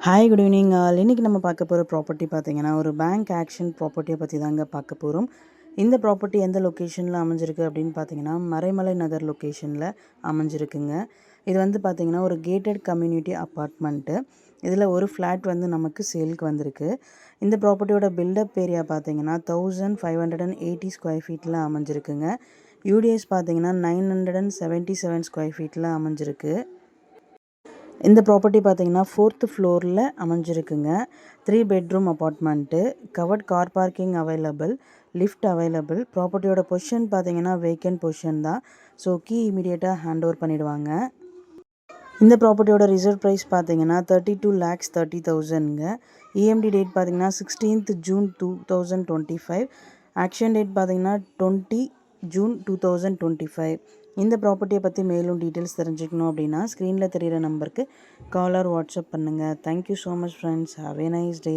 Hi good evening all. இன்றைக்கி நம்ம பார்க்க போகிற ப்ராப்பர்ட்டி பார்த்தீங்கன்னா ஒரு பேங்க் ஆக்ஷன் ப்ராப்பர்ட்டியை பற்றி தாங்க பார்க்க போகிறோம். இந்த ப்ராப்பர்ட்டி எந்த லொக்கேஷனில் அமைஞ்சிருக்கு அப்படின்னு பார்த்தீங்கன்னா மறைமலை நகர் லொக்கேஷனில் அமைஞ்சிருக்குங்க. இது வந்து பார்த்திங்கன்னா ஒரு கேட்டட் கம்யூனிட்டி அப்பார்ட்மெண்ட்டு. இதில் ஒரு ஃப்ளாட் வந்து நமக்கு சேலுக்கு வந்திருக்கு. இந்த ப்ராப்பர்ட்டியோட பில்டப் ஏரியா பார்த்தீங்கன்னா 1580 ஸ்கொயர் ஃபீட்டில் அமைஞ்சிருக்குங்க. யூடிஎஸ் பார்த்தீங்கன்னா 977 ஸ்கொயர் ஃபீட்டில் அமைஞ்சிருக்கு. இந்த ப்ராப்பர்ட்டி பார்த்தீங்கன்னா 4th ஃப்ளோரில் அமைஞ்சிருக்குங்க. 3 bedroom apartment, covered car parking available, lift available. ப்ராப்பர்ட்டியோட பொசிஷன் பார்த்தீங்கன்னா வேக்கன்ட் பொசிஷன் தான். ஸோ கீ இமீடியட்டாக ஹேண்ட் ஓவர் பண்ணிவிடுவாங்க. இந்த ப்ராப்பர்ட்டியோட ரிசர்வ் ப்ரைஸ் பார்த்தீங்கன்னா 32,30,000ங்க. இஎம்டி டேட் பார்த்தீங்கன்னா 16th June 2025. ஆக்ஷன் டேட் பார்த்தீங்கன்னா 20 June 2025. இந்த ப்ராப்பர்ட்டியை பற்றி மேலும் டீட்டெயில்ஸ் தெரிஞ்சுக்கணும் அப்படின்னா ஸ்க்ரீனில் தெரிகிற நம்பருக்கு கால் ஆர் வாட்ஸ்அப் பண்ணுங்கள். Thank you so much friends. Have a nice day.